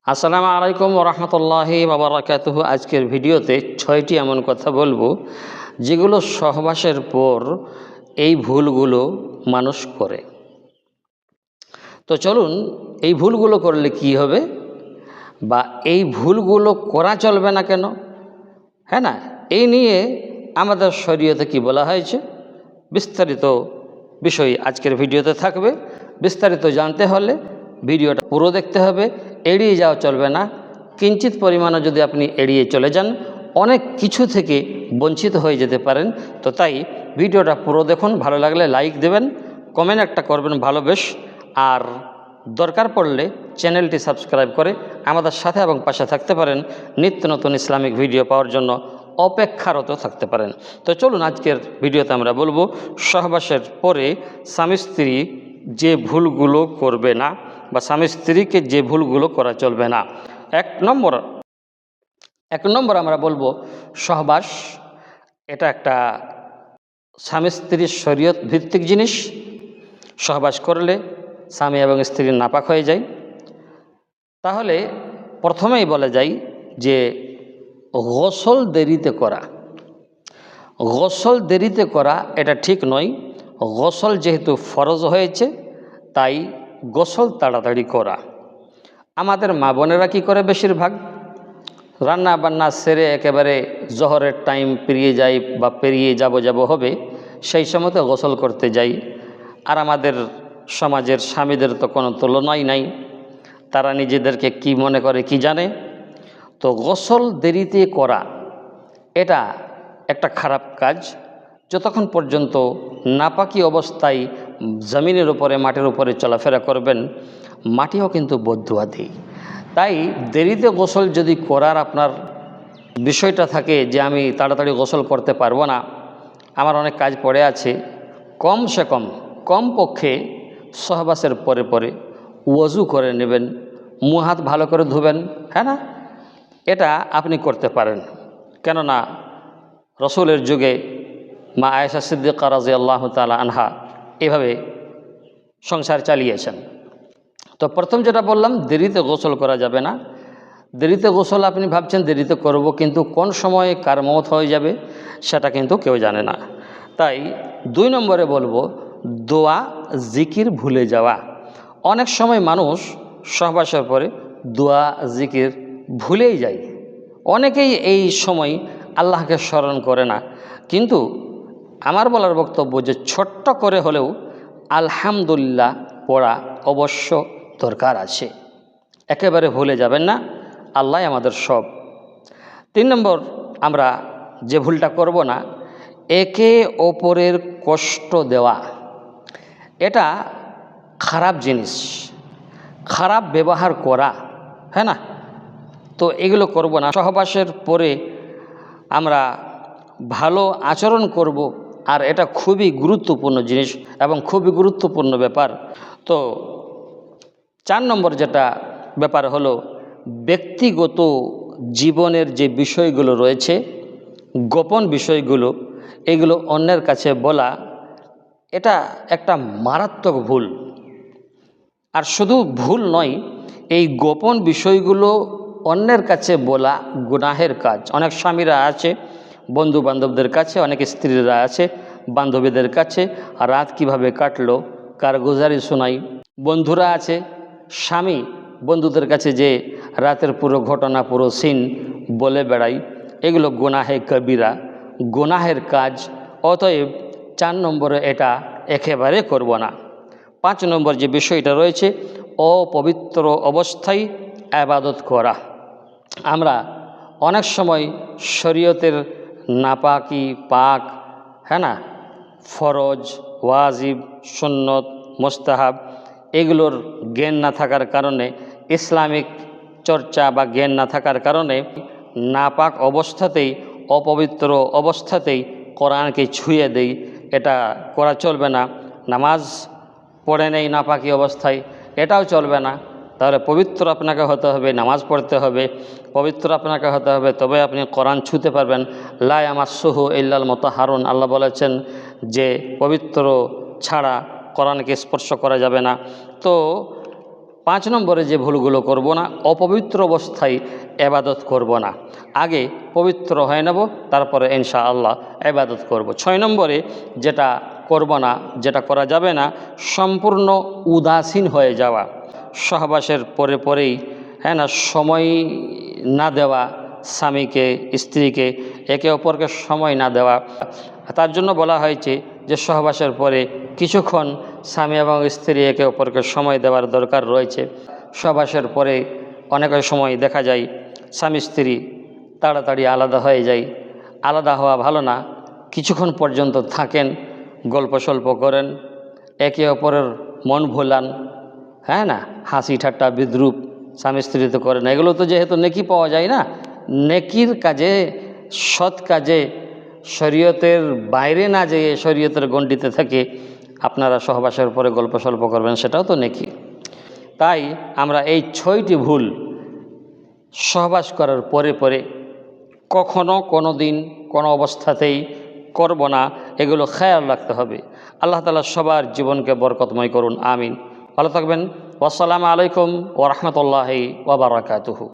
আসসালামু আলাইকুম ওরহমতুল্লাহি ওয়াবারাকাতুহু। আজকের ভিডিওতে 6টি এমন কথা বলবো যেগুলো সহবাসের পর এই ভুলগুলো মানুষ করে। তো চলুন, এই ভুলগুলো করলে কি হবে বা এই ভুলগুলো করা চলবে না কেন, হ্যাঁ না, এই নিয়ে আমাদের শরীয়তে কি বলা হয়েছে বিস্তারিত বিষয় আজকের ভিডিওতে থাকবে। বিস্তারিত জানতে হলে ভিডিওটা পুরো দেখতে হবে, এড়িয়ে যাওয়া চলবে না। কিঞ্চিত পরিমাণে যদি আপনি এড়িয়ে চলে যান অনেক কিছু থেকে বঞ্চিত হয়ে যেতে পারেন। তো তাই ভিডিওটা পুরো দেখুন, ভালো লাগলে লাইক দেবেন, কমেন্ট একটা করবেন ভালোবেস, আর দরকার পড়লে চ্যানেলটি সাবস্ক্রাইব করে আমাদের সাথে এবং পাশে থাকতে পারেন। নিত্য নতুন ইসলামিক ভিডিও পাওয়ার জন্য অপেক্ষারত থাকতে পারেন। তো চলুন, আজকের ভিডিওতে আমরা বলবো সহবাসের পরে স্বামী স্ত্রী যে ভুলগুলো করবে না বা স্বামী স্ত্রীকে যে ভুলগুলো করা চলবে না। এক নম্বর আমরা বলবো সহবাস এটা একটা স্বামী স্ত্রীর শরীয়ত ভিত্তিক জিনিস। সহবাস করলে স্বামী এবং স্ত্রী নাপাক হয়ে যায়। তাহলে প্রথমেই বলা যায় যে গোসল দেরিতে করা এটা ঠিক নয়। গোসল যেহেতু ফরজ হয়েছে তাই গোসল তাড়াতাড়ি করা। আমাদের মা বোনেরা কী করে, বেশিরভাগ রান্না বান্না সেরে একেবারে জোহরের টাইম পেরিয়ে যায় বা পেরিয়ে যাব হবে, সেই সময়তে গোসল করতে যাই। আর আমাদের সমাজের স্বামীদের তো কোনো তুলনাই নাই, তারা নিজেদেরকে কি মনে করে কি জানে। তো গোসল দেরিতে করা এটা একটা খারাপ কাজ। যতক্ষণ পর্যন্ত নাপাকি অবস্থায় জমিনের উপরে মাটির উপরে চলাফেরা করবেন, মাটিও কিন্তু বদদুয়া দেয়। তাই দেরিতে গোসল যদি করার আপনার বিষয়টা থাকে যে আমি তাড়াতাড়ি গোসল করতে পারবো না, আমার অনেক কাজ পড়ে আছে, কমপক্ষে সহবাসের পরে ওযু করে নেবেন, মুখ হাত ভালো করে ধুবেন, হ্যাঁ না, এটা আপনি করতে পারেন। কেননা রসুলের যুগে মা আয়েশা সিদ্দিকা রাদিয়াল্লাহু তাআলা আনহা এভাবে সংসার চালিয়েছেন। তো প্রথম যেটা বললাম, দেরিতে গোসল করা যাবে না। দেরিতে গোসল আপনি ভাবছেন দেরিতে করব, কিন্তু কোন সময়ে কার মওত হয়ে যাবে সেটা কিন্তু কেউ জানে না। তাই 2 নম্বরে বলবো দোয়া জিকির ভুলে যাওয়া। অনেক সময় মানুষ সহবাসের পরে দোয়া জিকির ভুলেই যায়। অনেকেই এই সময় আল্লাহকে স্মরণ করে না। কিন্তু আমার বলার বক্তব্য যে ছোট্ট করে হলেও আলহামদুলিল্লাহ পড়া অবশ্য দরকার আছে। একেবারে ভুলে যাবেন না, আল্লাহ আমাদের সব। 3 নম্বর আমরা যে ভুলটা করব না, একে অপরের কষ্ট দেওয়া। এটা খারাপ জিনিস, খারাপ ব্যবহার করা, হ্যাঁ না। তো এগুলো করব না। সহবাসের পরে আমরা ভালো আচরণ করব, আর এটা খুবই গুরুত্বপূর্ণ জিনিস এবং খুবই গুরুত্বপূর্ণ ব্যাপার। তো 4 নম্বর যেটা ব্যাপার হলো ব্যক্তিগত জীবনের যে বিষয়গুলো রয়েছে, গোপন বিষয়গুলো, এগুলো অন্যের কাছে বলা এটা একটা মারাত্মক ভুল। আর শুধু ভুল নয়, এই গোপন বিষয়গুলো অন্যের কাছে বলা গুনাহের কাজ। অনেক স্বামীরা আছে বন্ধু বান্ধবদের কাছে, অনেক স্ত্রীরা আছে বান্ধবীদের কাছে রাত কিভাবে কাটলো কারগুজারি শোনাই। বন্ধুরা আছে, স্বামী বন্ধুদের কাছে যে রাতের পুরো ঘটনা পুরো সিন বলে বেড়াই। এগুলো গুনাহে কবিরা, গুনাহের কাজ। অতএব 4 নম্বরে এটা একেবারে করব না। 5 নম্বর যে বিষয়টা রয়েছে অপবিত্র অবস্থায় ইবাদত করা। আমরা অনেক সময় শরীয়তের নাপাকি পাক, হ্যাঁ না, ফরজ ওয়াজিব সুন্নত মুস্তাহাব এগুলোর জ্ঞান না থাকার কারণে, ইসলামিক চর্চা বা জ্ঞান না থাকার কারণে নাপাক অবস্থাতেই অপবিত্র অবস্থাতেই কোরআনকে ছুঁয়ে দেই। এটা করা চলবে না। নামাজ পড়ে নেই নাপাকি অবস্থায়, এটাও চলবে না। তাহলে পবিত্র আপনাকে হতে হবে, নামাজ পড়তে হবে, পবিত্র আপনাকে হতে হবে, তবে আপনি কোরআন ছুঁতে পারবেন। লা ইয়ামাসসুহু ইল্লাল মুতাহহারুন, আল্লাহ বলেছেন যে পবিত্র ছাড়া কোরআনকে স্পর্শ করা যাবে না। তো 5 নম্বরে যে ভুলগুলো করব না, অপবিত্র অবস্থায় এবাদত করব না, আগে পবিত্র হয়ে নেব, তারপরে ইনশাআল্লাহ এবাদত করব। 6 নম্বরে যেটা করব না, যেটা করা যাবে না, সম্পূর্ণ উদাসীন হয়ে যাওয়া, সহবাসের পরে পরেই সময় না দেওয়া, স্বামীকে স্ত্রীকে একে অপরকে সময় না দেওয়া। তার জন্য বলা হয়েছে যে সহবাসের পরে কিছুক্ষণ স্বামী এবং স্ত্রী একে অপরকে সময় দেওয়ার দরকার রয়েছে। সহবাসের পরে অনেক সময় দেখা যায় স্বামী স্ত্রী তাড়াতাড়ি আলাদা হয়ে যায়। আলাদা হওয়া ভালো না, কিছুক্ষণ পর্যন্ত থাকেন, গল্প সল্প করেন, একে অপরের মন ভোলান, হাসি ঠাট্টা বিদ্রুপ স্বামী স্ত্রী তো করেন। এগুলো তো যেহেতু নেকি পাওয়া যায় না, নেকির কাজে, সৎ কাজে, শরীয়তের বাইরে না যেয়ে শরীয়তের গণ্ডিতে থেকে আপনারা সহবাসের পরে গল্প সল্প করবেন, সেটাও তো নেকি। তাই আমরা এই 6টি ভুল সহবাস করার পরে পরে কখনো কোনো দিন কোনো অবস্থাতেই করব না, এগুলো খেয়াল রাখতে হবে। আল্লাহ তাআলা সবার জীবনকে বরকতময় করুন, আমিন। ভালো থাকবেন। আসসালামু আলাইকুম ওয়া রাহমাতুল্লাহি ওয়া বারাকাতুহু।